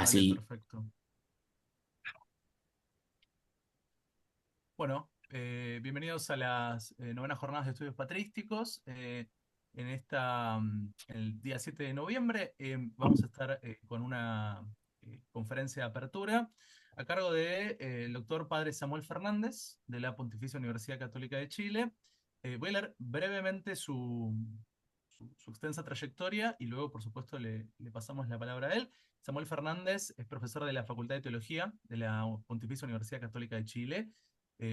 Vale, Así, perfecto. Bueno, bienvenidos a las novenas jornadas de estudios patrísticos. El día 7 de noviembre vamos a estar con una conferencia de apertura a cargo de, el doctor Padre Samuel Fernández de la Pontificia Universidad Católica de Chile. Voy a leer brevemente su extensa trayectoria y luego, por supuesto, le pasamos la palabra a él. Samuel Fernández es profesor de la Facultad de Teología de la Pontificia Universidad Católica de Chile,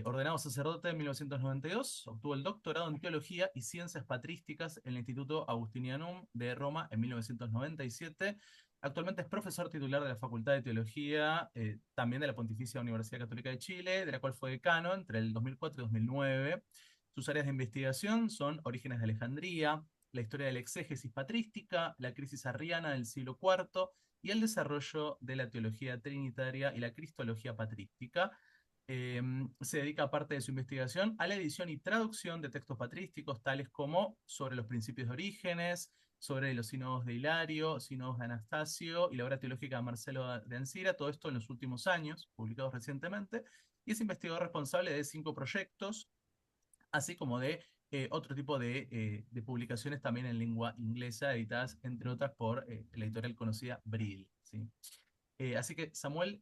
ordenado sacerdote en 1992, obtuvo el doctorado en Teología y Ciencias Patrísticas en el Instituto Augustinianum de Roma en 1997. Actualmente es profesor titular de la Facultad de Teología, también de la Pontificia Universidad Católica de Chile, de la cual fue decano entre el 2004 y 2009. Sus áreas de investigación son orígenes de Alejandría, la historia de la exégesis patrística, la crisis arriana del siglo IV y el desarrollo de la teología trinitaria y la cristología patrística. Se dedica, aparte de su investigación, a la edición y traducción de textos patrísticos, tales como sobre los principios de orígenes, sobre los sínodos de Hilario, sínodos de Anastasio y la obra teológica de Marcelo de Ancira, todo esto en los últimos años, publicados recientemente, y es investigador responsable de 5 proyectos, así como de otro tipo de publicaciones también en lengua inglesa, editadas, entre otras, por la editorial conocida Brill, ¿sí? Así que, Samuel,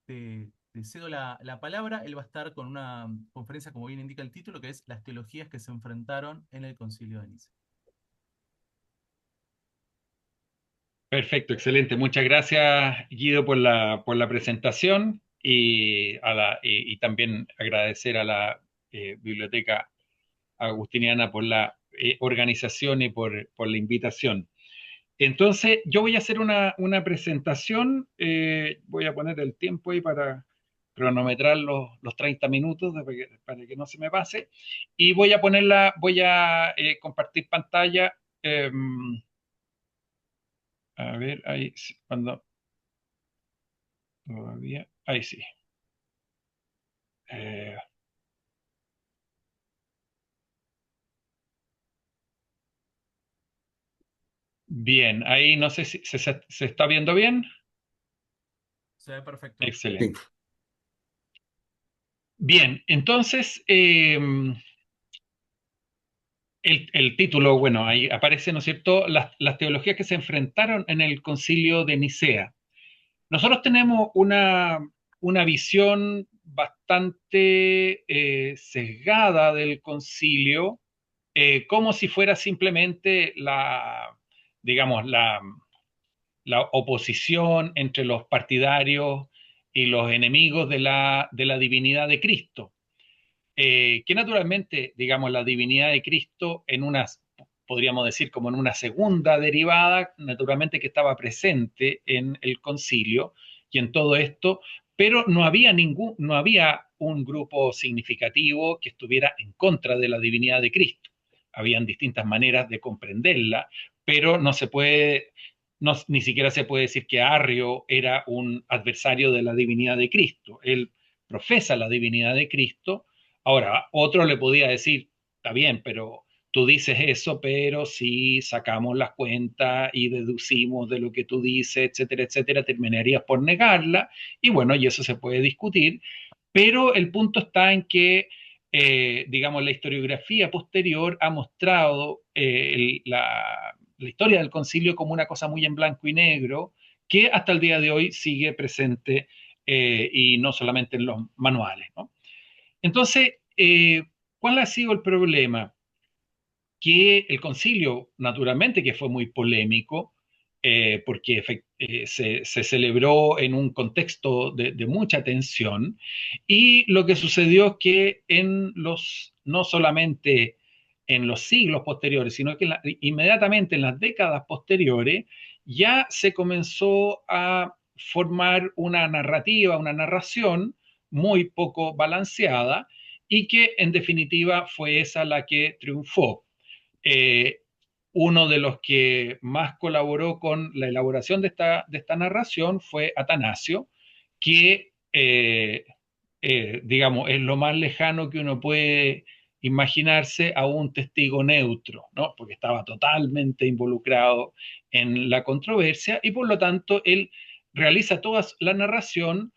te cedo la palabra. Él va a estar con una conferencia, como bien indica el título, que es Las teologías que se enfrentaron en el Concilio de Nicea. perfecto, excelente. Muchas gracias, Guido, por la presentación y también agradecer a la Biblioteca Agustiniana por la organización y por la invitación. Entonces, yo voy a hacer una presentación, voy a poner el tiempo ahí para cronometrar los 30 minutos para que no se me pase, y voy a compartir pantalla. A ver, ahí, cuando todavía, ahí sí. Eh, Bien, ahí no sé si se está viendo bien. Se ve perfecto. Excelente. Sí. Bien, entonces, el título, bueno, ahí aparece, ¿no es cierto?, las teologías que se enfrentaron en el Concilio de Nicea. Nosotros tenemos una visión bastante sesgada del concilio, como si fuera simplemente digamos, la oposición entre los partidarios y los enemigos de la divinidad de Cristo, que naturalmente, digamos, la divinidad de Cristo en unas, podríamos decir, como en una segunda derivada, naturalmente que estaba presente en el concilio y en todo esto, pero no había un grupo significativo que estuviera en contra de la divinidad de Cristo. Habían distintas maneras de comprenderla, pero no se puede, no, ni siquiera se puede decir que Arrio era un adversario de la divinidad de Cristo. Él profesa la divinidad de Cristo. Ahora, otro le podía decir, está bien, pero tú dices eso, pero si sacamos las cuentas y deducimos de lo que tú dices, etcétera, etcétera, terminarías por negarla. Y bueno, y eso se puede discutir, pero el punto está en que, digamos, la historiografía posterior ha mostrado la historia del concilio como una cosa muy en blanco y negro, que hasta el día de hoy sigue presente, y no solamente en los manuales, ¿no? Entonces, ¿cuál ha sido el problema? Que el concilio, naturalmente que fue muy polémico, porque se celebró en un contexto de mucha tensión, y lo que sucedió es que no solamente en los siglos posteriores, sino que inmediatamente en las décadas posteriores, ya se comenzó a formar una narrativa, una narración muy poco balanceada, y que en definitiva fue esa la que triunfó. eh, Uno de los que más colaboró con la elaboración de esta narración fue Atanasio, que, digamos, es lo más lejano que uno puede imaginarse a un testigo neutro, ¿no? Porque estaba totalmente involucrado en la controversia y por lo tanto él realiza toda la narración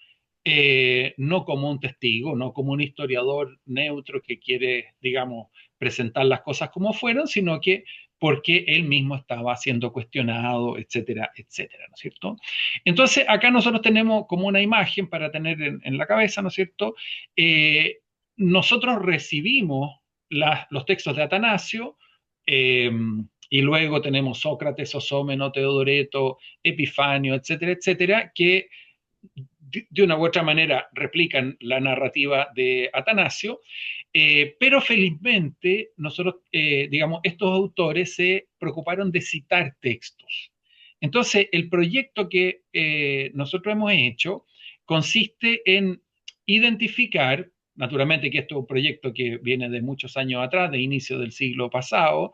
no como un testigo, no como un historiador neutro que quiere, digamos, presentar las cosas como fueron, sino que porque él mismo estaba siendo cuestionado, etcétera, etcétera, ¿no es cierto? Entonces, acá nosotros tenemos como una imagen para tener en la cabeza, ¿no es cierto? Nosotros recibimos los textos de Atanasio, eh, y luego tenemos Sócrates, Sosómeno, Teodoreto, Epifanio, etcétera, etcétera, que de una u otra manera replican la narrativa de Atanasio, pero felizmente nosotros, digamos, estos autores se preocuparon de citar textos. Entonces, el proyecto que nosotros hemos hecho consiste en identificar, naturalmente que esto es un proyecto que viene de muchos años atrás, de inicio del siglo pasado,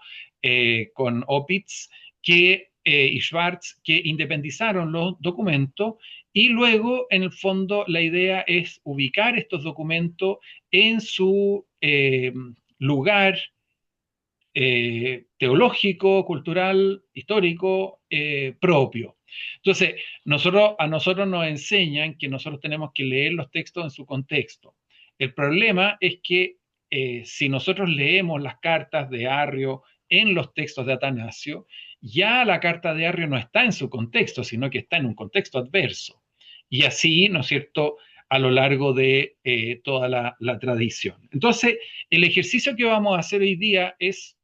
con Opitz y Schwartz, que independizaron los documentos y luego, en el fondo, la idea es ubicar estos documentos en su lugar teológico, cultural, histórico propio. Entonces, a nosotros nos enseñan que nosotros tenemos que leer los textos en su contexto. El problema es que si nosotros leemos las cartas de Arrio en los textos de Atanasio, ya la carta de Arrio no está en su contexto, sino que está en un contexto adverso. Y así, ¿no es cierto?, a lo largo de toda la tradición. Entonces, el ejercicio que vamos a hacer hoy día es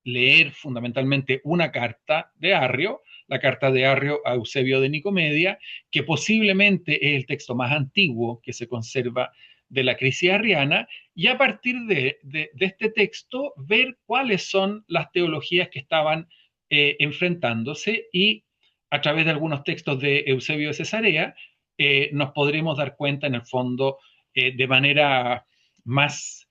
leer fundamentalmente una carta de Arrio, la carta de Arrio a Eusebio de Nicomedia, que posiblemente es el texto más antiguo que se conserva de la crisis arriana, y a partir de este texto ver cuáles son las teologías que estaban enfrentándose y a través de algunos textos de Eusebio de Cesarea nos podremos dar cuenta en el fondo de manera más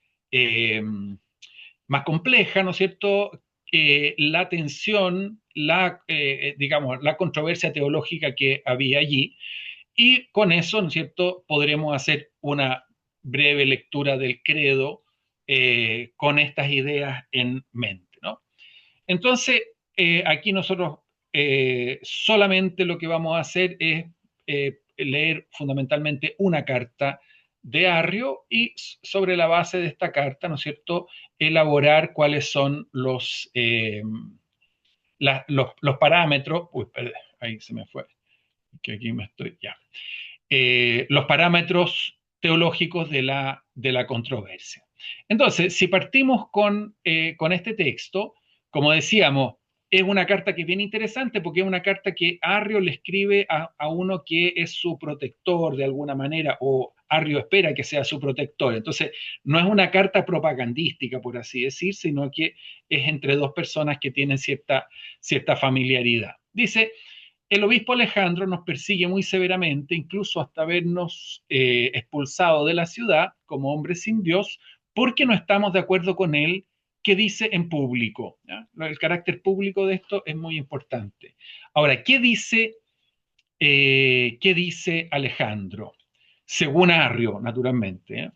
más compleja, ¿no es cierto?, la tensión, digamos, la controversia teológica que había allí. Y con eso, ¿no es cierto?, podremos hacer una breve lectura del credo con estas ideas en mente, ¿no? Entonces, aquí nosotros solamente lo que vamos a hacer es leer fundamentalmente una carta de Arrio y sobre la base de esta carta, ¿no es cierto?, elaborar cuáles son los parámetros, uy, perdón, ahí se me fue, que aquí me estoy, ya, los parámetros teológicos de la controversia. Entonces, si partimos con este texto, como decíamos, es una carta que es bien interesante porque es una carta que Arrio le escribe a uno que es su protector de alguna manera, o Arrio espera que sea su protector. Entonces, no es una carta propagandística, por así decir, sino que es entre dos personas que tienen cierta familiaridad. Dice, el obispo Alejandro nos persigue muy severamente, incluso hasta vernos expulsado de la ciudad como hombres sin Dios, porque no estamos de acuerdo con él que dice en público. ¿Ya? El carácter público de esto es muy importante. Ahora, qué dice Alejandro? Según Arrio, naturalmente.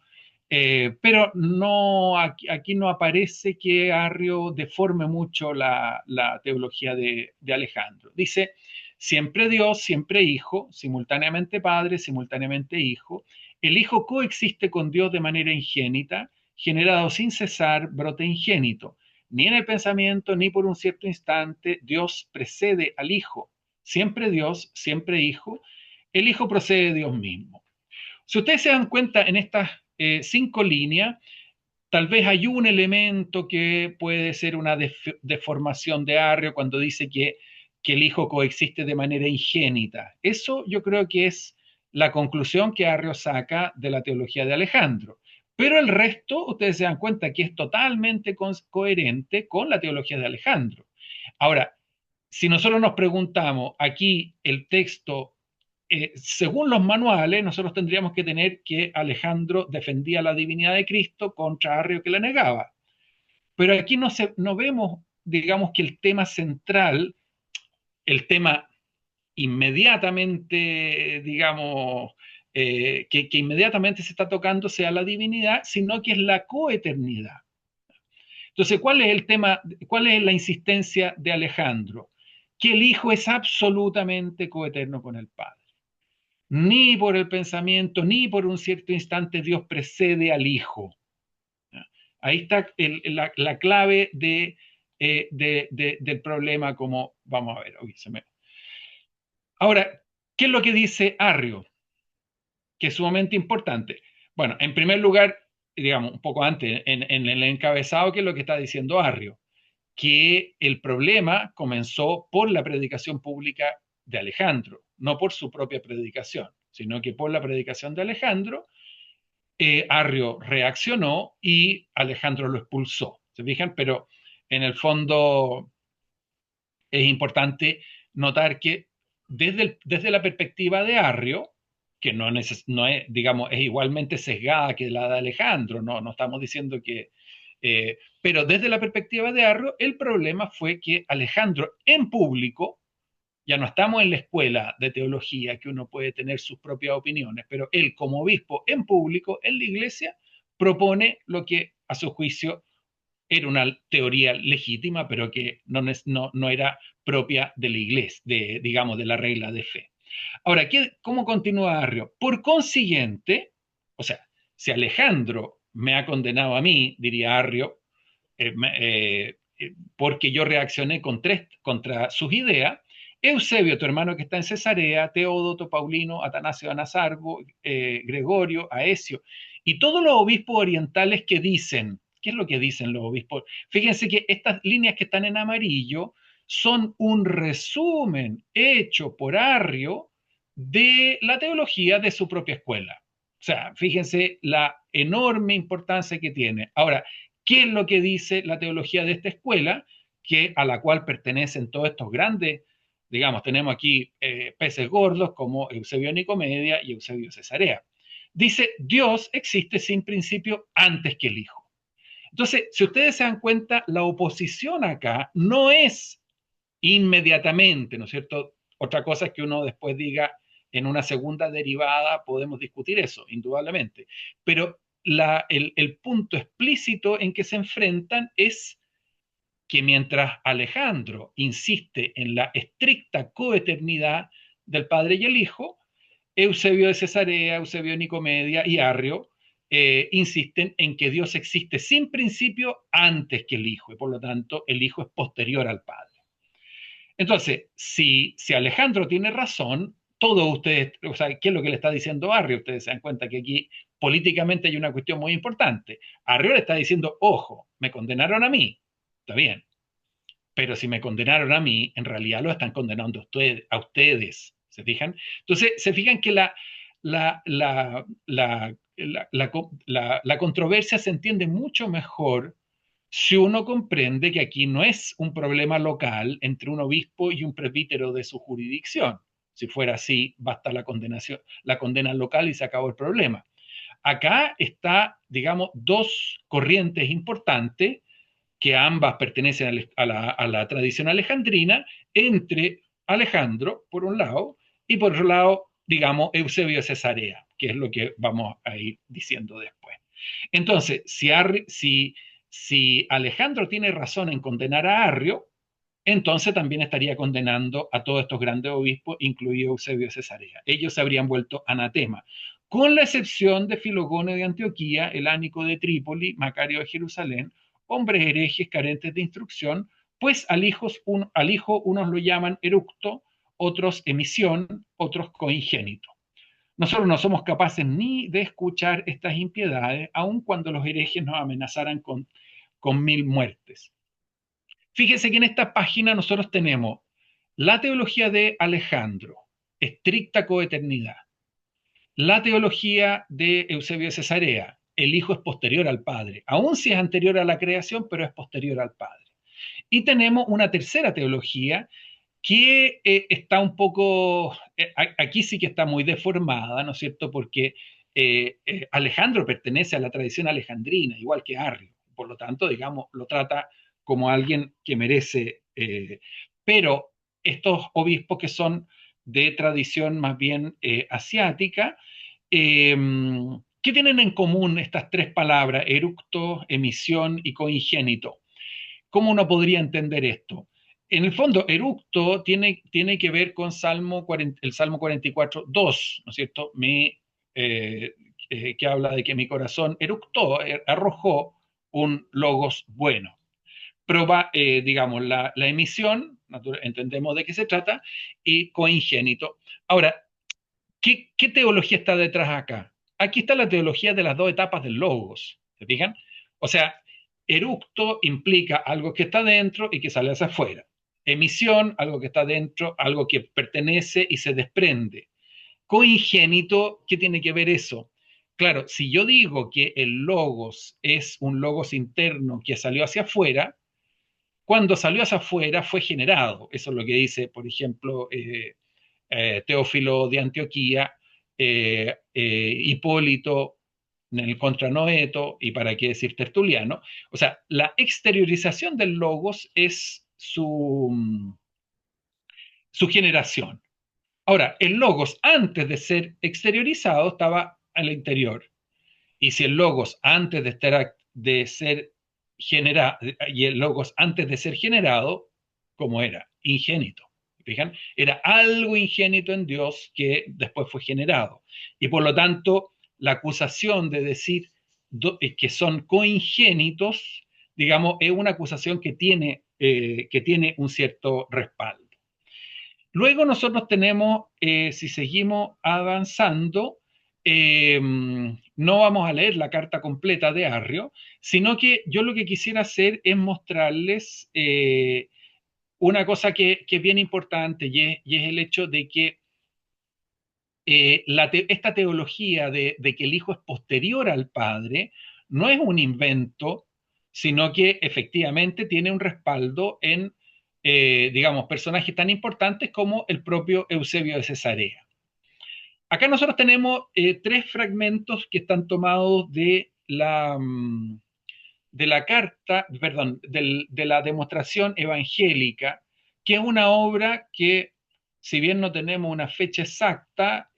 Pero no, aquí no aparece que Arrio deforme mucho la teología de Alejandro. Dice, siempre Dios, siempre Hijo, simultáneamente Padre, simultáneamente Hijo. El Hijo coexiste con Dios de manera ingénita, generado sin cesar, brote ingénito. Ni en el pensamiento, ni por un cierto instante, Dios precede al Hijo. Siempre Dios, siempre Hijo. El Hijo procede de Dios mismo. Si ustedes se dan cuenta en estas 5 líneas, tal vez hay un elemento que puede ser una deformación de Arrio cuando dice que el hijo coexiste de manera ingénita. Eso yo creo que es la conclusión que Arrio saca de la teología de Alejandro. Pero el resto, ustedes se dan cuenta que es totalmente coherente con la teología de Alejandro. Ahora, si nosotros nos preguntamos aquí el texto, según los manuales, nosotros tendríamos que tener que Alejandro defendía la divinidad de Cristo contra Arrio que la negaba. Pero aquí no vemos, digamos, que el tema central, el tema inmediatamente, digamos, que inmediatamente se está tocando sea la divinidad, sino que es la coeternidad. Entonces, ¿cuál es el tema, cuál es la insistencia de Alejandro? que el Hijo es absolutamente coeterno con el Padre. Ni por el pensamiento, ni por un cierto instante Dios precede al Hijo. Ahí está la clave del problema, como vamos a ver. Ahora, ¿qué es lo que dice Arrio? Que es sumamente importante. Bueno, en primer lugar, digamos, un poco antes, en el encabezado, ¿qué es lo que está diciendo Arrio? Que el problema comenzó por la predicación pública de Alejandro, no por su propia predicación, sino que por la predicación de Alejandro, Arrio reaccionó y Alejandro lo expulsó. ¿Se fijan? Pero en el fondo es importante notar que desde la perspectiva de Arrio, que no es, digamos, es igualmente sesgada que la de Alejandro, no estamos diciendo que... pero desde la perspectiva de Arrio, el problema fue que Alejandro en público, ya no estamos en la escuela de teología que uno puede tener sus propias opiniones, pero él como obispo en público, en la iglesia, propone lo que a su juicio era una teoría legítima, pero que no era propia de la iglesia, digamos, de la regla de fe. Ahora, ¿cómo continúa Arrio? Por consiguiente, o sea, si Alejandro me ha condenado a mí, diría Arrio, porque yo reaccioné contra sus ideas, Eusebio, tu hermano que está en Cesarea, Teódoto, Paulino, Atanasio, Anasargo, Gregorio, Aesio, y todos los obispos orientales que dicen, ¿qué es lo que dicen los obispos? Fíjense que estas líneas que están en amarillo son un resumen hecho por Arrio de la teología de su propia escuela. O sea, fíjense la enorme importancia que tiene. Ahora, ¿qué es lo que dice la teología de esta escuela? A la cual pertenecen todos estos grandes, digamos, tenemos aquí peces gordos como Eusebio Nicomedia y Eusebio Cesarea. Dice, Dios existe sin principio antes que el Hijo. Entonces, si ustedes se dan cuenta, la oposición acá no es inmediatamente, ¿no es cierto? Otra cosa es que uno después diga en una segunda derivada, podemos discutir eso, indudablemente. Pero el punto explícito en que se enfrentan es que mientras Alejandro insiste en la estricta coeternidad del Padre y el Hijo, Eusebio de Cesarea, Eusebio de Nicomedia y Arrio insisten en que Dios existe sin principio antes que el Hijo, y por lo tanto el Hijo es posterior al Padre. Entonces, si Alejandro tiene razón, todos ustedes, o sea, ¿qué es lo que le está diciendo Arrio? Ustedes se dan cuenta que aquí políticamente hay una cuestión muy importante. Arrio le está diciendo, ojo, me condenaron a mí, está bien, pero si me condenaron a mí, en realidad lo están condenando a ustedes, ¿se fijan? Entonces, se fijan que la controversia se entiende mucho mejor si uno comprende que aquí no es un problema local entre un obispo y un presbítero de su jurisdicción. Si fuera así, basta la condenación, la condena local y se acabó el problema. Acá está, digamos, dos corrientes importantes que ambas pertenecen a la tradición alejandrina, entre Alejandro, por un lado, y por otro lado, digamos, Eusebio de Cesarea, que es lo que vamos a ir diciendo después. Entonces, si Alejandro tiene razón en condenar a Arrio, entonces también estaría condenando a todos estos grandes obispos, incluido Eusebio de Cesarea. Ellos se habrían vuelto anatema, con la excepción de Filogone de Antioquía, Elánico de Trípoli, Macario de Jerusalén, hombres herejes carentes de instrucción, pues al hijo unos lo llaman eructo, otros emisión, otros coingénito. Nosotros no somos capaces ni de escuchar estas impiedades, aun cuando los herejes nos amenazaran con 1000 muertes. Fíjense que en esta página nosotros tenemos la teología de Alejandro, estricta coeternidad, la teología de Eusebio de Cesarea, el Hijo es posterior al Padre, aun si es anterior a la creación, pero es posterior al Padre. Y tenemos una tercera teología que está un poco, aquí sí que está muy deformada, ¿no es cierto? Porque Alejandro pertenece a la tradición alejandrina, igual que Arrio, por lo tanto, digamos, lo trata como alguien que merece, pero estos obispos que son de tradición más bien asiática, eh, ¿qué tienen en común estas tres palabras, eructo, emisión y coingénito? ¿Cómo uno podría entender esto? en el fondo, eructo tiene que ver con el Salmo 44:2, ¿no es cierto? Eh, que habla de que mi corazón eructó, arrojó un logos bueno. Digamos, la emisión, entendemos de qué se trata, y coingénito. Ahora, ¿qué teología está detrás acá? Aquí está la teología de las dos etapas del logos, ¿se fijan? O sea, eructo implica algo que está dentro y que sale hacia afuera. Emisión, algo que está dentro, algo que pertenece y se desprende. Coingénito, ¿qué tiene que ver eso? Claro, si yo digo que el logos es un logos interno que salió hacia afuera, cuando salió hacia afuera fue generado. Eso es lo que dice, por ejemplo, Teófilo de Antioquía, Hipólito en el Contra Noeto, y para qué decir Tertuliano. O sea, la exteriorización del logos es su generación. Ahora, el logos antes de ser exteriorizado estaba al interior. Y si el logos antes de ser generado, y el logos antes de ser generado, ¿cómo era? Ingénito. ¿Fijan? Era algo ingénito en Dios que después fue generado. Y por lo tanto, la acusación de decir que son coingénitos, digamos, es una acusación que tiene un cierto respaldo. Luego nosotros tenemos, si seguimos avanzando, no vamos a leer la carta completa de Arrio, sino que yo lo que quisiera hacer es mostrarles una cosa que es bien importante, y es el hecho de que esta teología de que el Hijo es posterior al Padre no es un invento, sino que efectivamente tiene un respaldo en, digamos, personajes tan importantes como el propio Eusebio de Cesarea. Acá nosotros tenemos tres fragmentos que están tomados de la carta, perdón, de la demostración evangélica, que es una obra que, si bien no tenemos una fecha exacta,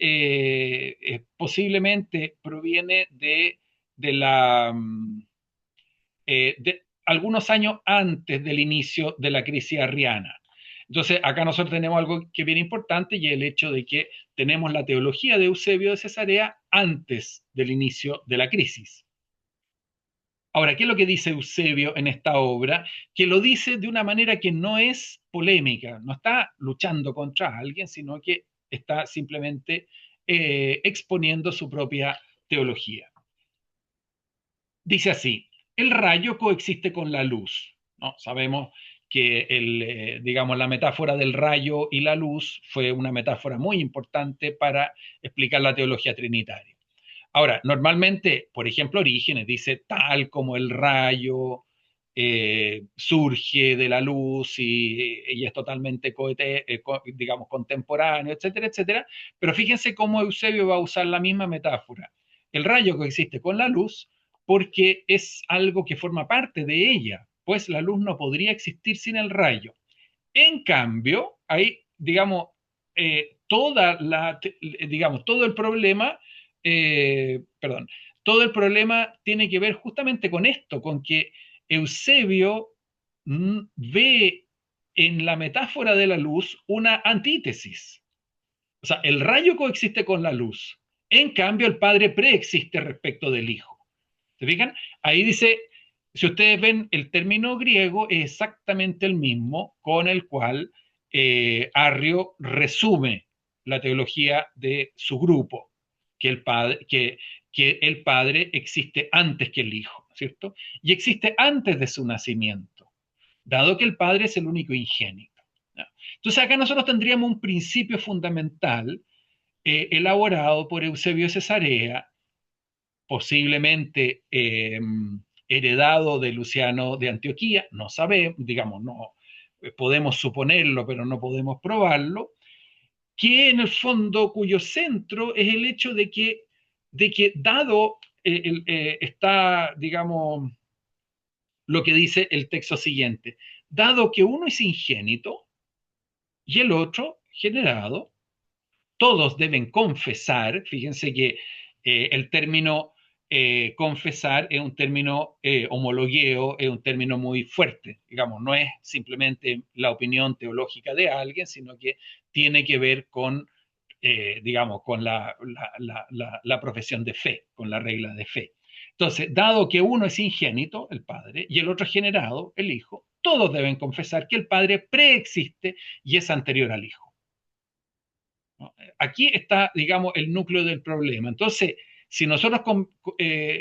posiblemente proviene de la, de algunos años antes del inicio de la crisis arriana. Entonces, acá nosotros tenemos algo que es bien importante, y el hecho de que tenemos la teología de Eusebio de Cesarea antes del inicio de la crisis. Ahora, ¿qué es lo que dice Eusebio en esta obra? Que lo dice de una manera que no es polémica, no está luchando contra alguien, sino que está simplemente exponiendo su propia teología. Dice así: el rayo coexiste con la luz, ¿no? Sabemos que digamos, la metáfora del rayo y la luz fue una metáfora muy importante para explicar la teología trinitaria. Ahora, normalmente, por ejemplo, Orígenes dice tal como el rayo surge de la luz y es totalmente digamos, contemporáneo, etcétera, etcétera. Pero fíjense cómo Eusebio va a usar la misma metáfora. El rayo coexiste con la luz porque es algo que forma parte de ella, pues la luz no podría existir sin el rayo. En cambio, hay, digamos, digamos, todo el problema, perdón, todo el problema tiene que ver justamente con esto, con que Eusebio ve en la metáfora de la luz una antítesis. O sea, el rayo coexiste con la luz. En cambio, el Padre preexiste respecto del Hijo. ¿Se fijan? Ahí dice, si ustedes ven, el término griego es exactamente el mismo con el cual Arrio resume la teología de su grupo, que el Padre existe antes que el Hijo, ¿cierto? Y existe antes de su nacimiento, dado que el Padre es el único ingénito, ¿no? Entonces acá nosotros tendríamos un principio fundamental elaborado por Eusebio de Cesarea, posiblemente heredado de Luciano de Antioquía, no sabemos, digamos, no podemos suponerlo, pero no podemos probarlo, que en el fondo cuyo centro es el hecho de que dado está, digamos, lo que dice el texto siguiente: dado que uno es ingénito y el otro generado, todos deben confesar. Fíjense que el término confesar es un término, homologueo es un término muy fuerte, digamos, no es simplemente la opinión teológica de alguien, sino que tiene que ver con, digamos, con la profesión de fe, con la regla de fe. Entonces, dado que uno es ingénito, el Padre, y el otro es generado, el Hijo, todos deben confesar que el Padre preexiste y es anterior al Hijo, ¿no? Aquí está, digamos, el núcleo del problema. Entonces, si nosotros,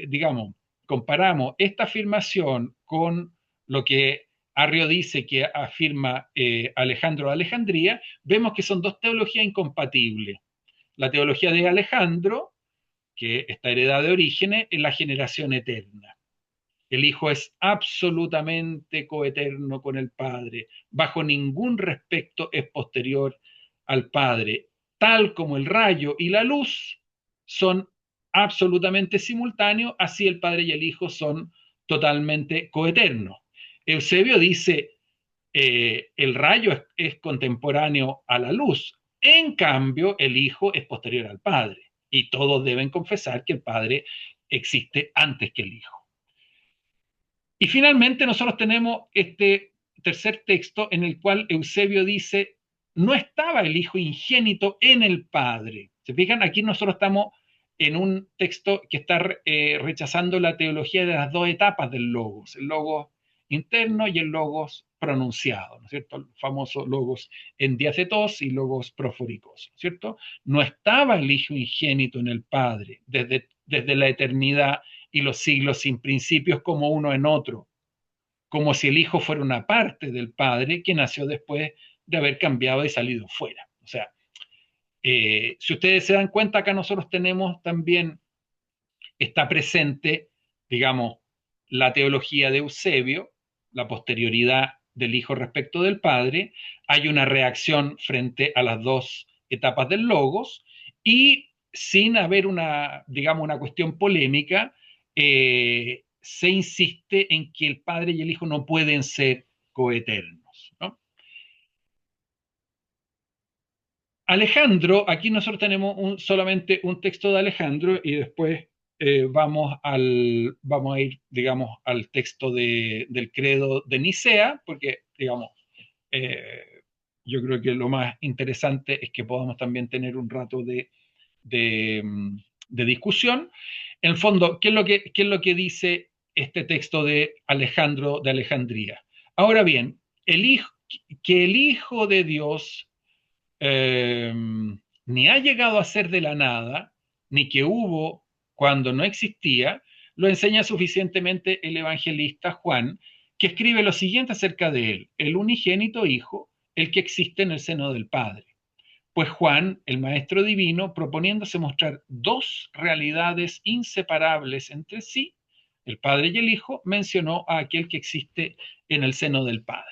digamos, comparamos esta afirmación con lo que Arrio dice que afirma Alejandro de Alejandría, vemos que son dos teologías incompatibles. La teología de Alejandro, que está heredada de Orígenes, es la generación eterna. El Hijo es absolutamente coeterno con el Padre, bajo ningún respecto es posterior al Padre, tal como el rayo y la luz son absolutamente simultáneos, así el Padre y el Hijo son totalmente coeternos. Eusebio dice, el rayo es contemporáneo a la luz, en cambio el Hijo es posterior al Padre, y todos deben confesar que el Padre existe antes que el Hijo. Y finalmente nosotros tenemos este tercer texto en el cual Eusebio dice, no estaba el Hijo ingénito en el Padre. ¿Se fijan? Aquí nosotros estamos en un texto que está rechazando la teología de las dos etapas del logos, el logos interno y el logos pronunciado, ¿no es cierto? El famoso logos en diacetos y logos profóricos, ¿no es cierto? No estaba el Hijo ingénito en el Padre desde la eternidad y los siglos sin principios como uno en otro, como si el Hijo fuera una parte del Padre que nació después de haber cambiado y salido fuera. O sea, si ustedes se dan cuenta, acá nosotros tenemos también, está presente, digamos, la teología de Eusebio, la posterioridad del Hijo respecto del Padre, hay una reacción frente a las dos etapas del Logos, y sin haber una, digamos, una cuestión polémica, se insiste en que el Padre y el Hijo no pueden ser coeternos, ¿no? Alejandro, aquí nosotros tenemos solamente un texto de Alejandro y después vamos a ir, digamos, al texto del credo de Nicea, porque, digamos, eh, yo creo que lo más interesante es que podamos también tener un rato de, de discusión. En el fondo, qué es lo que dice este texto de Alejandro de Alejandría? Ahora bien, que el Hijo de Dios eh, ni ha llegado a ser de la nada, ni que hubo cuando no existía, lo enseña suficientemente el evangelista Juan, que escribe lo siguiente acerca de él: el unigénito Hijo, el que existe en el seno del Padre. Pues Juan, el Maestro Divino, proponiéndose mostrar dos realidades inseparables entre sí, el Padre y el Hijo, mencionó a aquel que existe en el seno del Padre.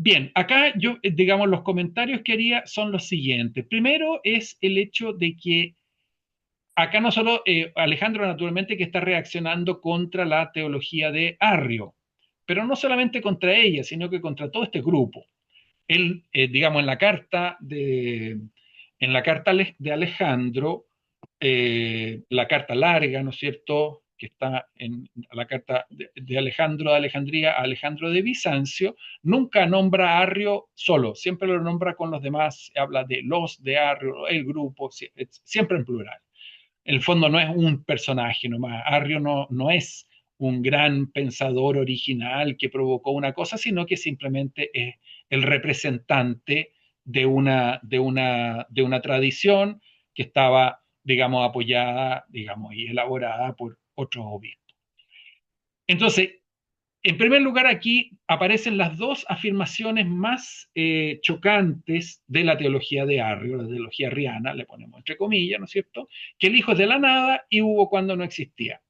Bien, acá yo, digamos, los comentarios que haría son los siguientes. Primero es el hecho de que acá no solo Alejandro naturalmente que está reaccionando contra la teología de Arrio, pero no solamente contra ella, sino que contra todo este grupo. Él, digamos, en la carta de Alejandro, la carta larga, ¿no es cierto?, que está en la carta de Alejandro de Alejandría a Alejandro de Bizancio, nunca nombra a Arrio solo, siempre lo nombra con los demás, habla de los de Arrio, el grupo, siempre en plural. En el fondo no es un personaje nomás, Arrio no es un gran pensador original que provocó una cosa, sino que simplemente es el representante de una tradición que estaba, digamos, apoyada, digamos, y elaborada por otros obispos. Entonces, en primer lugar, aquí aparecen las dos afirmaciones más chocantes de la teología de Arrio, la teología arriana, le ponemos entre comillas, ¿no es cierto? Que el Hijo es de la nada y hubo cuando no existía.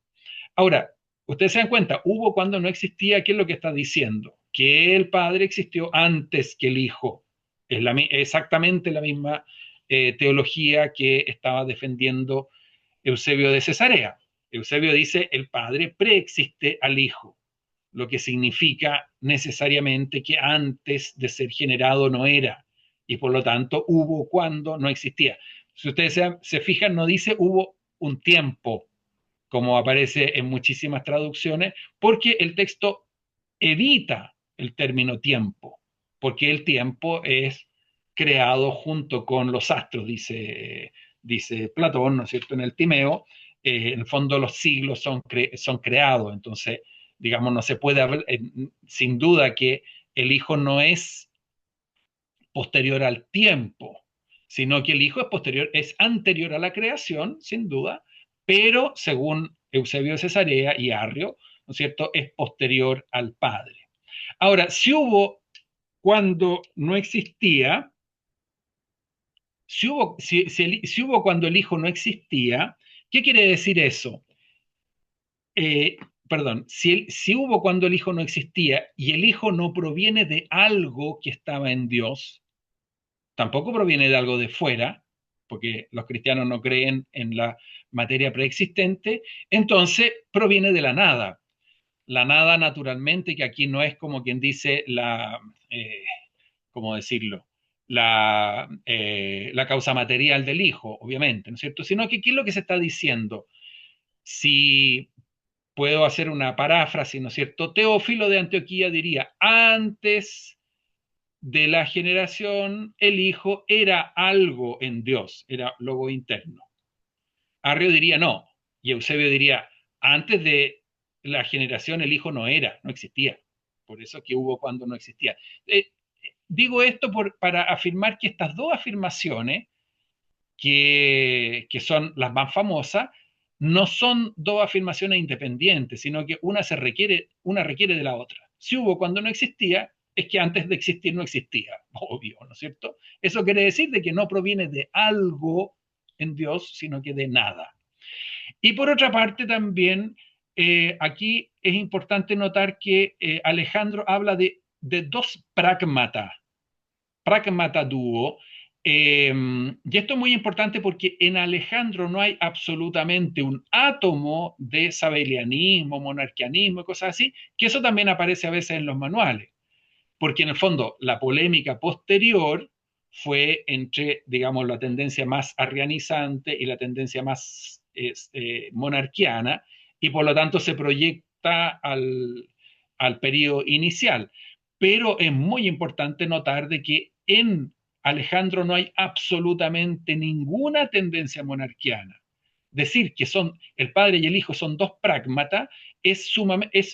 Ahora, ustedes se dan cuenta, hubo cuando no existía, ¿qué es lo que está diciendo? Que el Padre existió antes que el Hijo. Es exactamente la misma teología que estaba defendiendo Eusebio de Cesarea. Eusebio dice, el Padre preexiste al Hijo, lo que significa necesariamente que antes de ser generado no era, y por lo tanto hubo cuando no existía. Si ustedes se fijan, no dice hubo un tiempo, como aparece en muchísimas traducciones, porque el texto evita el término tiempo, porque el tiempo es creado junto con los astros, dice Platón, ¿no es cierto?, en el Timeo. En el fondo los siglos son creados, entonces, digamos, no se puede hablar, sin duda que el Hijo no es posterior al tiempo, sino que el Hijo es anterior a la creación, sin duda, pero según Eusebio de Cesarea y Arrio, ¿no es cierto?, es posterior al Padre. Ahora, si hubo cuando no existía, si hubo cuando el Hijo no existía, ¿qué quiere decir eso? Eh, Perdón, si hubo cuando el Hijo no existía y el Hijo no proviene de algo que estaba en Dios, tampoco proviene de algo de fuera, porque los cristianos no creen en la materia preexistente, entonces proviene de la nada. La nada, naturalmente, que aquí no es como quien dice ¿cómo decirlo? La causa material del hijo, obviamente, ¿no es cierto? Sino que, ¿qué es lo que se está diciendo? Si puedo hacer una paráfrasis, ¿no es cierto? Teófilo de Antioquía diría, antes de la generación, el hijo era algo en Dios, era logo interno. Arrio diría no, y Eusebio diría, antes de la generación el hijo no era, no existía. Por eso es que hubo cuando no existía. Digo esto para afirmar que estas dos afirmaciones, que son las más famosas, no son dos afirmaciones independientes, sino que una requiere de la otra. Si hubo cuando no existía, es que antes de existir no existía, obvio, ¿no es cierto? Eso quiere decir de que no proviene de algo en Dios, sino que de nada. Y por otra parte también, aquí es importante notar que Alejandro habla de dos pragmata dúo, y esto es muy importante porque en Alejandro no hay absolutamente un átomo de sabelianismo, monarquianismo y cosas así, que eso también aparece a veces en los manuales, porque en el fondo la polémica posterior fue entre, digamos, la tendencia más arrianizante y la tendencia más monarquiana, y por lo tanto se proyecta al periodo inicial. Pero es muy importante notar de que en Alejandro no hay absolutamente ninguna tendencia monarquiana. Decir que son el padre y el hijo son dos pragmatas es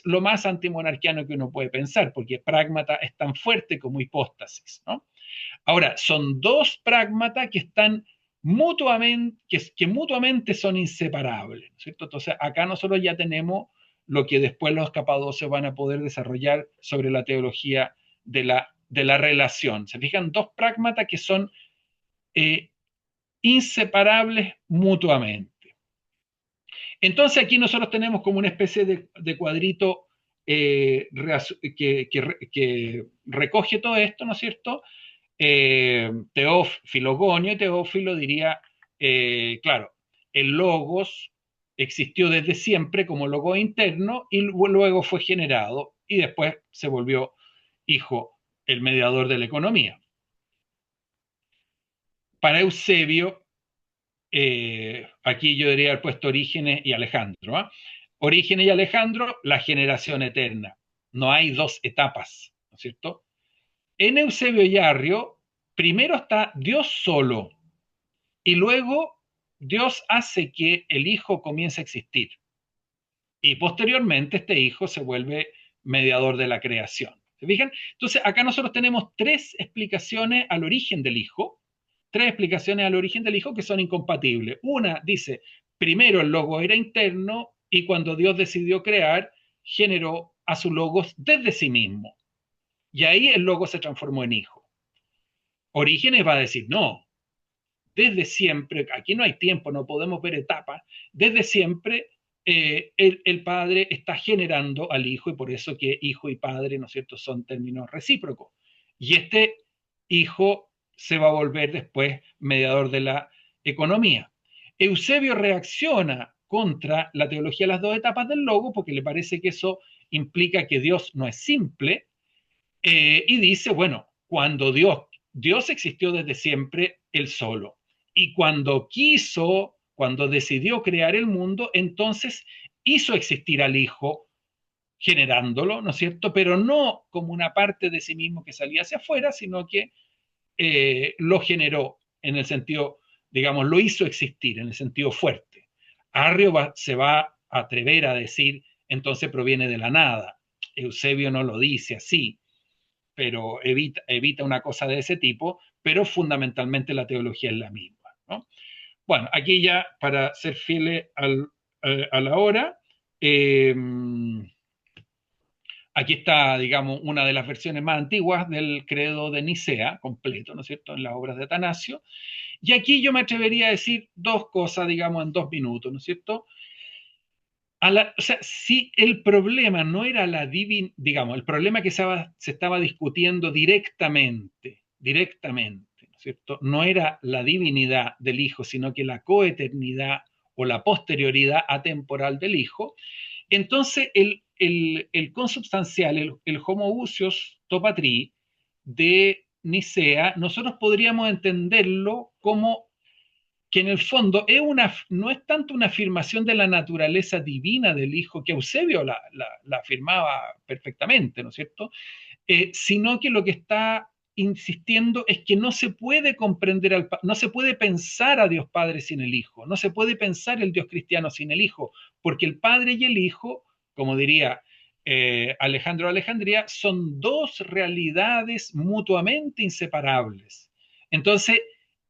lo más antimonarquiano que uno puede pensar, porque pragmata es tan fuerte como hipóstasis, ¿no? Ahora, son dos pragmatas que están que mutuamente son inseparables, ¿cierto? Entonces, acá nosotros ya tenemos lo que después los capadocios van a poder desarrollar sobre la teología de la relación. ¿Se fijan? Dos pragmatas que son eh, inseparables mutuamente. Entonces aquí nosotros tenemos como una especie de cuadrito que recoge todo esto, ¿no es cierto? Filogonio y Teófilo diría, claro, el logos existió desde siempre como logo interno y luego fue generado y después se volvió hijo, el mediador de la economía. Para Eusebio, aquí yo debería haber puesto Orígenes y Alejandro. ¿Eh? Orígenes y Alejandro, la generación eterna. No hay dos etapas, ¿no es cierto? En Eusebio y Arrio, primero está Dios solo y luego Dios hace que el Hijo comience a existir. Y posteriormente este Hijo se vuelve mediador de la creación. ¿Se fijan? Entonces acá nosotros tenemos tres explicaciones al origen del Hijo, tres explicaciones al origen del Hijo que son incompatibles. Una dice, primero el Logos era interno y cuando Dios decidió crear, generó a su Logos desde sí mismo. Y ahí el Logos se transformó en Hijo. Orígenes va a decir, no, desde siempre, aquí no hay tiempo, no podemos ver etapas, desde siempre el padre está generando al hijo y por eso que hijo y padre, ¿no es cierto?, son términos recíprocos. Y este hijo se va a volver después mediador de la economía. Eusebio reacciona contra la teología de las dos etapas del logo porque le parece que eso implica que Dios no es simple y dice, bueno, cuando Dios existió desde siempre él solo y cuando quiso cuando decidió crear el mundo, entonces hizo existir al Hijo, generándolo, ¿no es cierto? Pero no como una parte de sí mismo que salía hacia afuera, sino que lo generó en el sentido, digamos, lo hizo existir en el sentido fuerte. Arrio se va a atrever a decir, entonces proviene de la nada. Eusebio no lo dice así, pero evita una cosa de ese tipo, pero fundamentalmente la teología es la misma, ¿no? Bueno, aquí ya para ser fieles a la hora, eh, aquí está, digamos, una de las versiones más antiguas del credo de Nicea, completo, ¿no es cierto?, en las obras de Atanasio. Y aquí yo me atrevería a decir dos cosas, digamos, en 2 minutos, ¿no es cierto? O sea, si el problema no era la divina, digamos, el problema que se estaba discutiendo directamente, ¿no es cierto? No era la divinidad del Hijo, sino que la coeternidad o la posterioridad atemporal del Hijo. Entonces, el consubstancial, el homoousios to patri de Nicea, nosotros podríamos entenderlo como que en el fondo no es tanto una afirmación de la naturaleza divina del Hijo, que Eusebio la afirmaba perfectamente, ¿no es cierto? Sino que lo que está insistiendo es que no se puede comprender, no se puede pensar a Dios Padre sin el Hijo, no se puede pensar el Dios cristiano sin el Hijo, porque el Padre y el Hijo, como diría Alejandro de Alejandría, son dos realidades mutuamente inseparables. Entonces,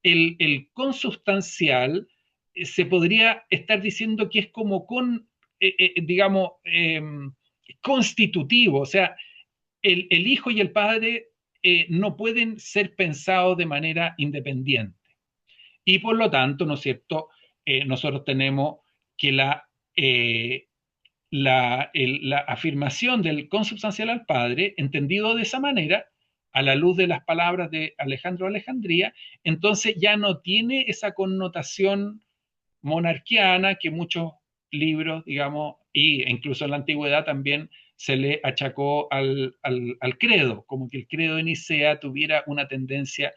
el consubstancial se podría estar diciendo que es como digamos, constitutivo, o sea, el hijo y el padre no pueden ser pensados de manera independiente. Y por lo tanto, ¿no es cierto? Nosotros tenemos que la afirmación del consubstancial al Padre, entendido de esa manera, a la luz de las palabras de Alejandro Alejandría, entonces ya no tiene esa connotación monarquiana que muchos libros, digamos, e incluso en la antigüedad también se le achacó al credo, como que el credo de Nicea tuviera una tendencia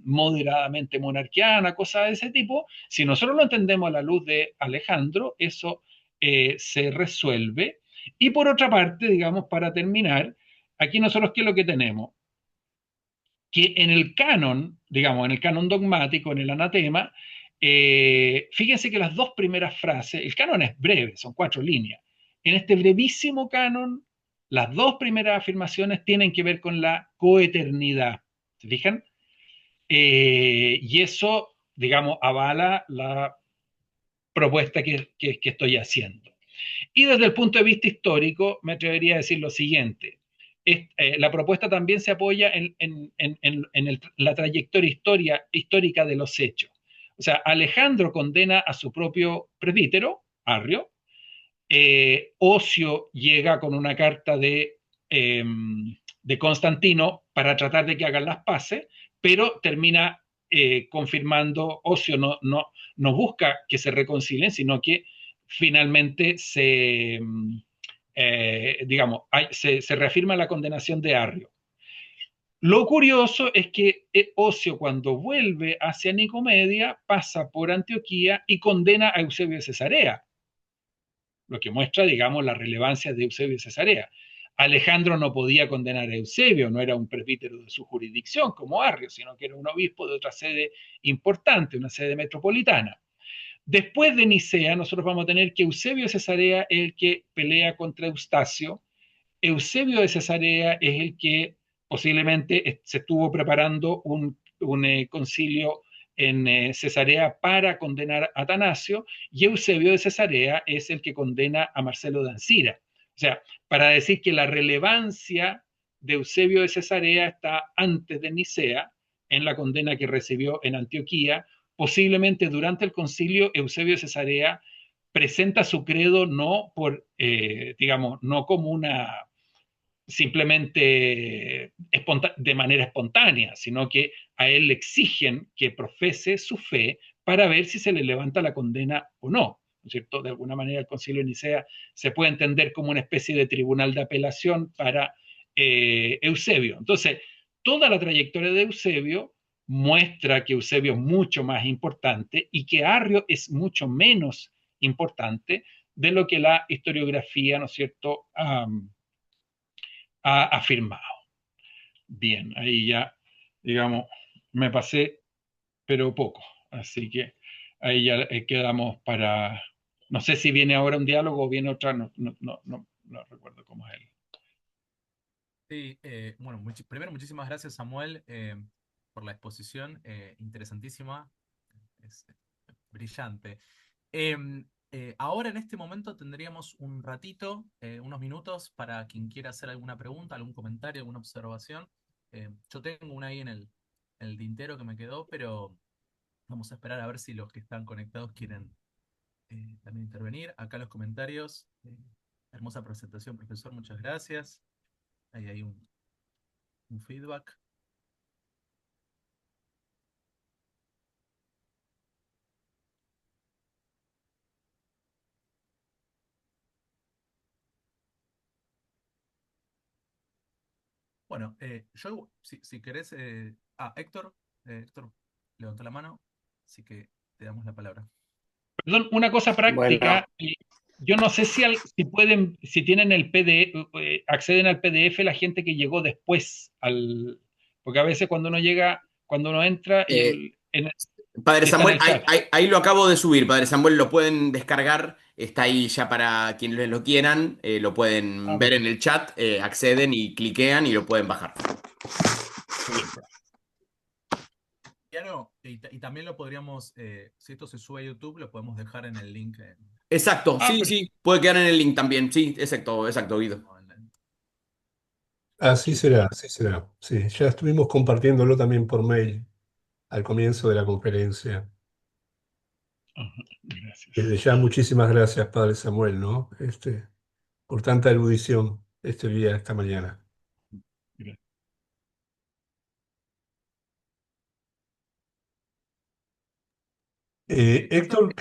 moderadamente monarquiana, cosas de ese tipo. Si nosotros lo entendemos a la luz de Alejandro, eso se resuelve. Y por otra parte, digamos, para terminar, aquí nosotros, ¿qué es lo que tenemos? Que en el canon, digamos, en el canon dogmático, en el anatema, fíjense que las dos primeras frases, el canon es breve, son 4 líneas. En este brevísimo canon, las dos primeras afirmaciones tienen que ver con la coeternidad. ¿Se fijan? Y eso, digamos, avala la propuesta que estoy haciendo. Y desde el punto de vista histórico, me atrevería a decir lo siguiente. La propuesta también se apoya en la trayectoria histórica de los hechos. O sea, Alejandro condena a su propio presbítero, Arrio. Ocio llega con una carta de Constantino para tratar de que hagan las paces, pero termina confirmando, Ocio no busca que se reconcilien, sino que finalmente digamos, se reafirma la condenación de Arrio. Lo curioso es que Ocio, cuando vuelve hacia Nicomedia, pasa por Antioquía y condena a Eusebio de Cesarea, lo que muestra, digamos, la relevancia de Eusebio de Cesarea. Alejandro no podía condenar a Eusebio, no era un presbítero de su jurisdicción como Arrio, sino que era un obispo de otra sede importante, una sede metropolitana. Después de Nicea, nosotros vamos a tener que Eusebio de Cesarea es el que pelea contra Eustacio. Eusebio de Cesarea es el que posiblemente se estuvo preparando un concilio en Cesarea para condenar a Atanasio, y Eusebio de Cesarea es el que condena a Marcelo de Ancira. O sea, para decir que la relevancia de Eusebio de Cesarea está antes de Nicea, en la condena que recibió en Antioquía. Posiblemente durante el concilio, Eusebio de Cesarea presenta su credo no digamos, no como una simplemente de manera espontánea, sino que a él le exigen que profese su fe para ver si se le levanta la condena o no. ¿No es cierto? De alguna manera el Concilio de Nicea se puede entender como una especie de tribunal de apelación para Eusebio. Entonces, toda la trayectoria de Eusebio muestra que Eusebio es mucho más importante y que Arrio es mucho menos importante de lo que la historiografía, ¿no es cierto?, ha afirmado. Bien, ahí ya, digamos, me pasé, pero poco. Así que ahí ya quedamos para... No sé si viene ahora un diálogo o viene otra, no recuerdo cómo es él. Sí, bueno, primero muchísimas gracias Samuel por la exposición, interesantísima, es brillante. Ahora en este momento tendríamos un ratito, unos minutos para quien quiera hacer alguna pregunta, algún comentario, alguna observación. Yo tengo una ahí en el tintero que me quedó, pero vamos a esperar a ver si los que están conectados quieren también intervenir. Acá los comentarios. Hermosa presentación, profesor, muchas gracias. Ahí hay un feedback. Bueno, yo, si querés, Héctor, Héctor levantó la mano, así que te damos la palabra. Perdón, una cosa Bueno, práctica. Yo no sé si pueden, si tienen el PDF, acceden al PDF la gente que llegó después porque a veces cuando uno llega, cuando uno entra y eh, Padre y está en Samuel, el chat. ahí lo acabo de subir. Padre Samuel, lo pueden descargar. Está ahí ya para quienes lo quieran. Lo pueden Ah, ver en perfecto. el chat. Acceden y cliquean y lo pueden bajar. Muy bien. Piano, y también lo podríamos, si esto se sube a YouTube, lo podemos dejar en el link. Exacto, Ah, sí, perfecto. sí. Puede quedar en el link también. Sí, exacto, exacto, Guido. Así será, así será. Sí, ya estuvimos compartiéndolo también por mail al comienzo de la conferencia. Ajá, gracias. Desde ya, muchísimas gracias, Padre Samuel, ¿no? Por tanta erudición este día, esta mañana. Gracias. Héctor,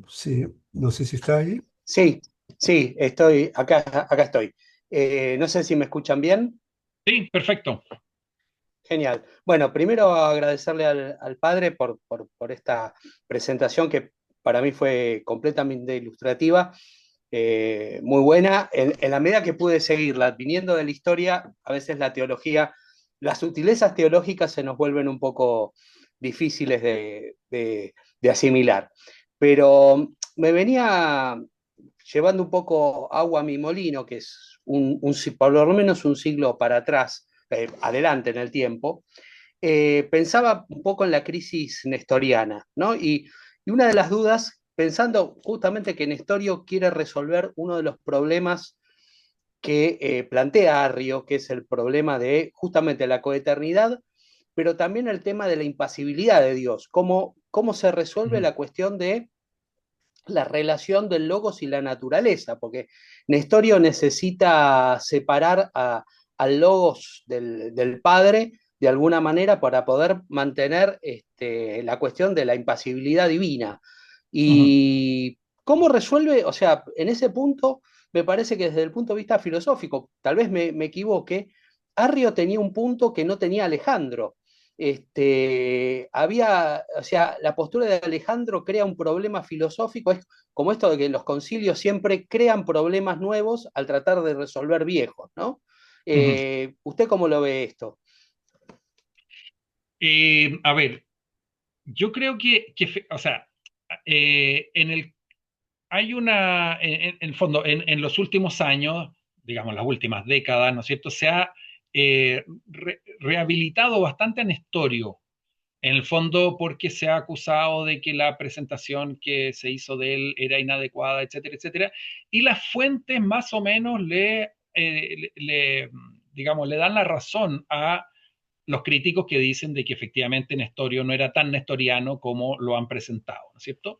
sí, no sé si está ahí. Sí, sí, estoy acá estoy. No sé si me escuchan bien. Sí, perfecto. Genial. Bueno, primero agradecerle al padre por esta presentación que para mí fue completamente ilustrativa, muy buena. En la medida que pude seguirla, viniendo de la historia, a veces la teología, las sutilezas teológicas se nos vuelven un poco difíciles de asimilar. Pero me venía llevando un poco agua a mi molino, que es por lo menos un siglo para atrás, adelante en el tiempo, pensaba un poco en la crisis nestoriana, ¿no? Y una de las dudas, pensando justamente que Nestorio quiere resolver uno de los problemas que plantea Arrio, que es el problema de justamente la coeternidad, pero también el tema de la impasibilidad de Dios, cómo se resuelve la cuestión de la relación del logos y la naturaleza, porque Nestorio necesita separar al logos del padre de alguna manera para poder mantener la cuestión de la impasibilidad divina. Ujú, ¿Y cómo resuelve? O sea, en ese punto me parece que desde el punto de vista filosófico, tal vez me equivoque, Arrio tenía un punto que no tenía Alejandro. O sea, la postura de Alejandro crea un problema filosófico, es como esto de que los concilios siempre crean problemas nuevos al tratar de resolver viejos, ¿no? ujú. ¿Usted cómo lo ve esto? A ver, yo creo o sea, en el hay en el fondo, en los últimos años, digamos las últimas décadas, ¿no es cierto?, se ha rehabilitado bastante a Nestorio, en el fondo porque se ha acusado de que la presentación que se hizo de él era inadecuada, etcétera, etcétera, y las fuentes más o menos digamos, le dan la razón a los críticos que dicen de que efectivamente Nestorio no era tan nestoriano como lo han presentado, ¿no es cierto?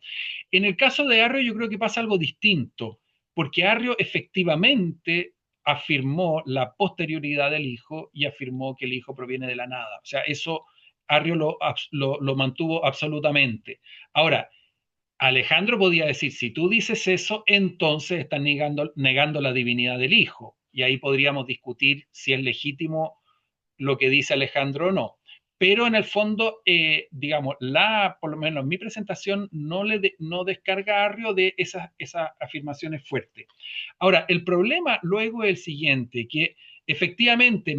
En el caso de Arrio yo creo que pasa algo distinto, porque Arrio efectivamente afirmó la posterioridad del hijo y afirmó que el hijo proviene de la nada. O sea, eso Arrio lo mantuvo absolutamente. Ahora, Alejandro podía decir, si tú dices eso, entonces estás negando la divinidad del hijo. Y ahí podríamos discutir si es legítimo lo que dice Alejandro o no. pero en el fondo, digamos, por lo menos mi presentación no descarga a Arrio de esas afirmaciones fuertes. Ahora, el problema luego es el siguiente, que efectivamente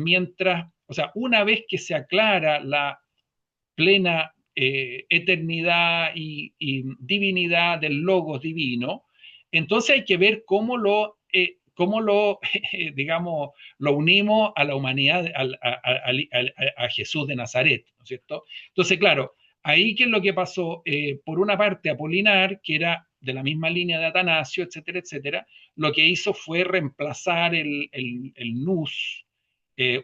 o sea, una vez que se aclara la plena eternidad y divinidad del Logos divino, entonces hay que ver cómo lo digamos, lo unimos a la humanidad, a Jesús de Nazaret, ¿no es cierto? Entonces, claro, ahí qué es lo que pasó, por una parte Apolinar, que era de la misma línea de Atanasio, etcétera, etcétera, lo que hizo fue reemplazar el nous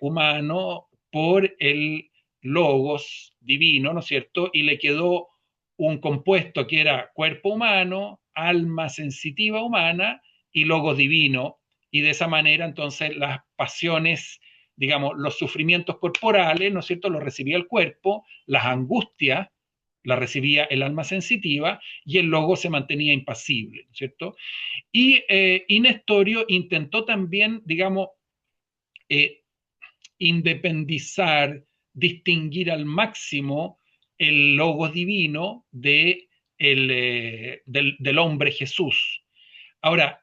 humano por el logos divino, ¿no es cierto? Y le quedó un compuesto que era cuerpo humano, alma sensitiva humana y logos divino, y de esa manera entonces las pasiones, digamos, los sufrimientos corporales, ¿no es cierto?, los recibía el cuerpo, las angustias las recibía el alma sensitiva y el logo se mantenía impasible, ¿no es cierto? Y Nestorio intentó también, digamos, eh, independizar, distinguir al máximo el logos divino del hombre Jesús. Ahora,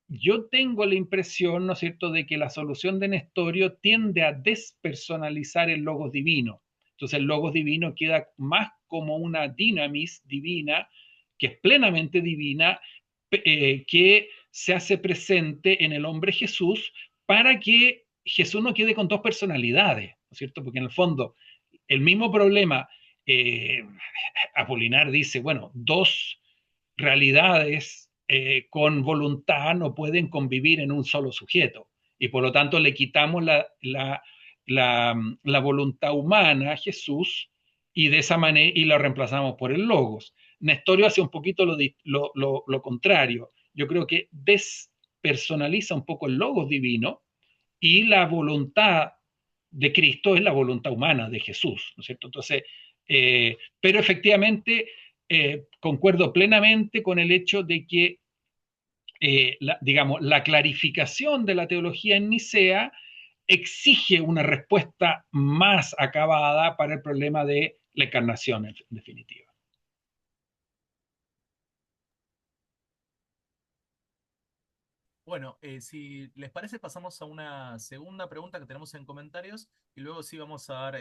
yo tengo la impresión, ¿no es cierto?, de que la solución de Nestorio tiende a despersonalizar el logos divino. Entonces el logos divino queda más como una dinamis divina, que es plenamente divina, que se hace presente en el hombre Jesús para que Jesús no quede con dos personalidades, ¿no es cierto? Porque en el fondo, el mismo problema, eh, Apolinar dice, bueno, dos realidades con voluntad no pueden convivir en un solo sujeto. Y por lo tanto le quitamos la voluntad humana a Jesús y de esa manera y lo reemplazamos por el logos. Nestorio hace un poquito lo contrario. Yo creo que despersonaliza un poco el logos divino y la voluntad de Cristo es la voluntad humana de Jesús, ¿no es cierto? Entonces, pero efectivamente concuerdo plenamente con el hecho de que, digamos, la clarificación de la teología en Nicea exige una respuesta más acabada para el problema de la encarnación, en definitiva. Bueno, si les parece, pasamos a una segunda pregunta que tenemos en comentarios y luego sí vamos a dar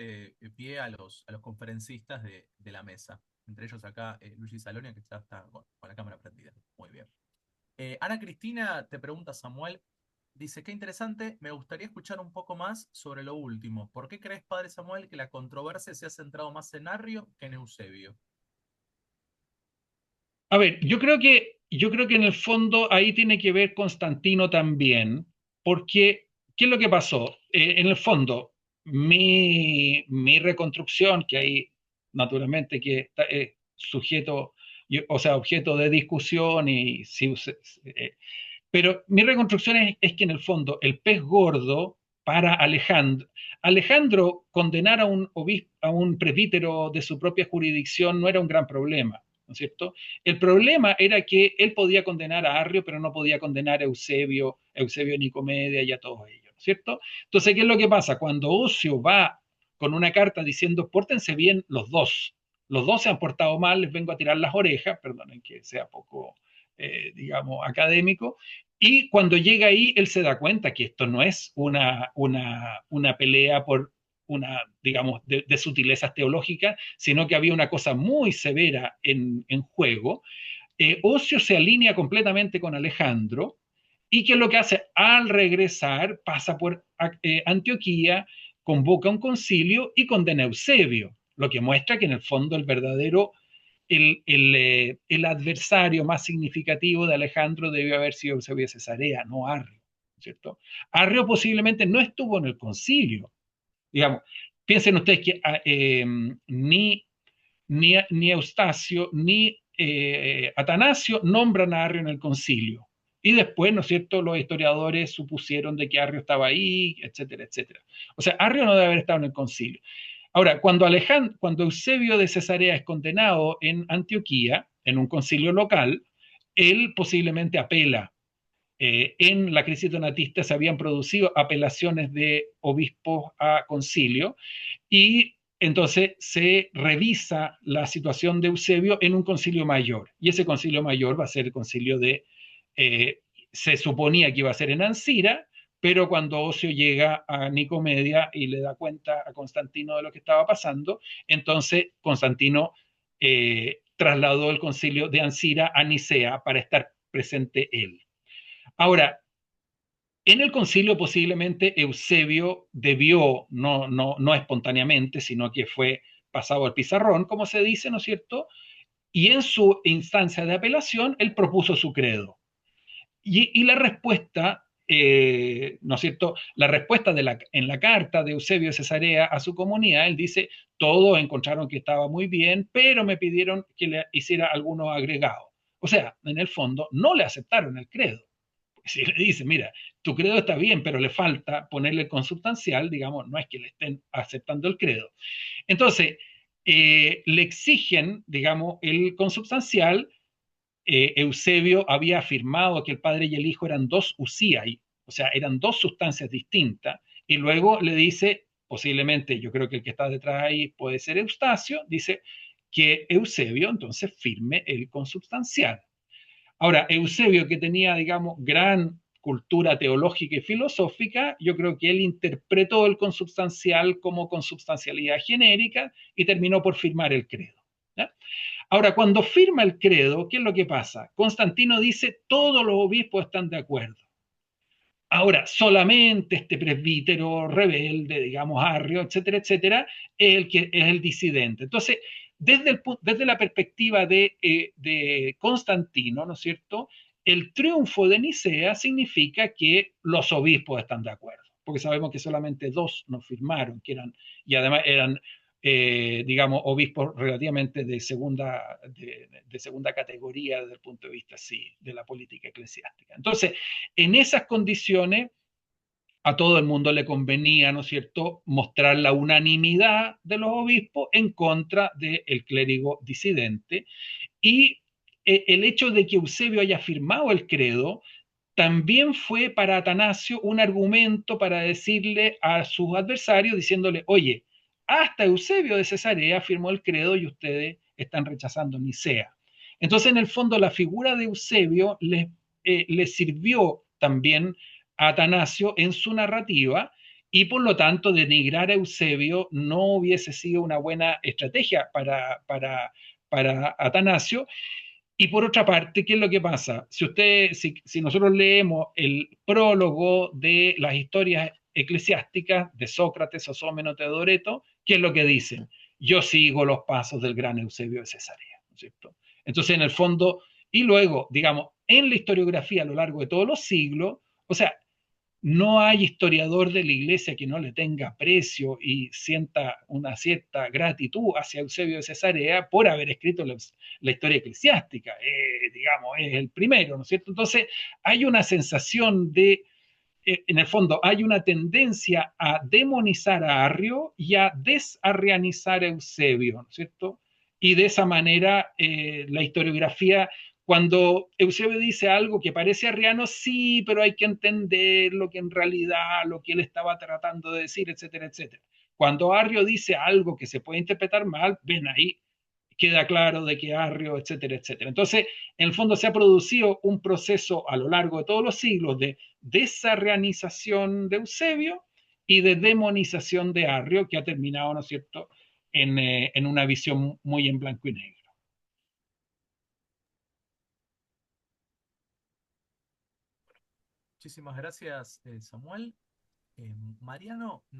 pie a los conferencistas de la mesa. Entre ellos acá Luigi Salonia, que ya está con la cámara prendida. Muy bien. Ana Cristina te pregunta, Samuel, dice, qué interesante, me gustaría escuchar un poco más sobre lo último. ¿Por qué crees, padre Samuel, que la controversia se ha centrado más en Arrio que en Eusebio? A ver, yo creo que en el fondo ahí tiene que ver Constantino también, porque ¿qué es lo que pasó? En el fondo, mi reconstrucción, que ahí naturalmente que está sujeto, o sea, objeto de discusión, pero mi reconstrucción es que en el fondo el pez gordo para Alejandro condenar a un presbítero de su propia jurisdicción no era un gran problema, ¿no es cierto? El problema era que él podía condenar a Arrio, pero no podía condenar a Eusebio Nicomedia y a todos ellos, ¿no es cierto? Entonces, ¿qué es lo que pasa? Cuando Ocio va con una carta diciendo, pórtense bien los dos se han portado mal, les vengo a tirar las orejas, perdonen que sea poco, digamos, académico, y cuando llega ahí, él se da cuenta que esto no es una pelea por digamos, de sutilezas teológicas, sino que había una cosa muy severa en juego. Ocio se alinea completamente con Alejandro, y que lo que hace al regresar, pasa por Antioquía, convoca un concilio y condena a Eusebio, lo que muestra que en el fondo el adversario más significativo de Alejandro debió haber sido Eusebio de Cesarea, no Arrio, ¿cierto? Arrio posiblemente no estuvo en el concilio. Digamos, piensen ustedes que ni Eustacio ni Atanasio nombran a Arrio en el concilio. Y después, ¿no es cierto?, los historiadores supusieron de que Arrio estaba ahí, etcétera, etcétera. O sea, Arrio no debe haber estado en el concilio. Ahora, cuando Eusebio de Cesarea es condenado en Antioquía, en un concilio local, él posiblemente apela. En la crisis donatista se habían producido apelaciones de obispos a concilio, y entonces se revisa la situación de Eusebio en un concilio mayor, y ese concilio mayor va a ser el concilio eh, se suponía que iba a ser en Ancira, pero cuando Ocio llega a Nicomedia y le da cuenta a Constantino de lo que estaba pasando, entonces Constantino trasladó el concilio de Ancira a Nicea para estar presente él. Ahora, en el concilio posiblemente Eusebio debió, no espontáneamente, sino que fue pasado al pizarrón, como se dice, ¿no es cierto? Y en su instancia de apelación, él propuso su credo. Y la respuesta, ¿no es cierto? La respuesta en la carta de Eusebio de Cesarea a su comunidad, él dice, todos encontraron que estaba muy bien, pero me pidieron que le hiciera algunos agregados. O sea, en el fondo, no le aceptaron el credo. Si le dice, mira, tu credo está bien, pero le falta ponerle el consubstancial, digamos, no es que le estén aceptando el credo. Entonces, le exigen, digamos, el consubstancial. Eusebio había afirmado que el Padre y el Hijo eran dos usiai, o sea, eran dos sustancias distintas, y luego le dice, posiblemente, yo creo que el que está detrás ahí puede ser Eustacio, dice que Eusebio entonces firme el consubstancial. Ahora, Eusebio, que tenía, digamos, gran cultura teológica y filosófica, yo creo que él interpretó el consubstancial como consubstancialidad genérica y terminó por firmar el credo. ¿Ya? Ahora, cuando firma el credo, ¿qué es lo que pasa? Constantino dice, todos los obispos están de acuerdo. Ahora, solamente este presbítero rebelde, digamos, Arrio, etcétera, etcétera, es el que es el disidente. Entonces, desde la perspectiva de Constantino, ¿no es cierto? El triunfo de Nicea significa que los obispos están de acuerdo, porque sabemos que solamente dos no firmaron, y además eran digamos, obispos relativamente de segunda categoría desde el punto de vista, sí, de la política eclesiástica. Entonces, en esas condiciones, a todo el mundo le convenía, ¿no es cierto?, mostrar la unanimidad de los obispos en contra del clérigo disidente. Y el hecho de que Eusebio haya firmado el credo también fue para Atanasio un argumento para decirle a sus adversarios, diciéndole, oye, hasta Eusebio de Cesarea firmó el credo y ustedes están rechazando Nicea. Entonces, en el fondo, la figura de Eusebio les sirvió también a Atanasio en su narrativa y por lo tanto denigrar a Eusebio no hubiese sido una buena estrategia para Atanasio. Y por otra parte, ¿qué es lo que pasa? Si nosotros leemos el prólogo de las historias eclesiásticas de Sócrates, Sosómeno, Teodoreto, ¿qué es lo que dicen? Yo sigo los pasos del gran Eusebio de Cesarea, ¿no es cierto? Entonces, en el fondo, y luego, digamos, en la historiografía a lo largo de todos los siglos, o sea, no hay historiador de la iglesia que no le tenga aprecio y sienta una cierta gratitud hacia Eusebio de Cesarea por haber escrito la historia eclesiástica. Digamos, es el primero, ¿no es cierto? Entonces, hay una sensación en el fondo, hay una tendencia a demonizar a Arrio y a desarrianizar a Eusebio, ¿no es cierto? Y de esa manera, la historiografía, cuando Eusebio dice algo que parece arriano, sí, pero hay que entender lo que en realidad, lo que él estaba tratando de decir, etcétera, etcétera. Cuando Arrio dice algo que se puede interpretar mal, ven ahí, queda claro de que Arrio, etcétera, etcétera. Entonces, en el fondo se ha producido un proceso a lo largo de todos los siglos de desarrianización de Eusebio y de demonización de Arrio, que ha terminado, ¿no es cierto?, en una visión muy en blanco y negro. Muchísimas gracias, Samuel. Mariano.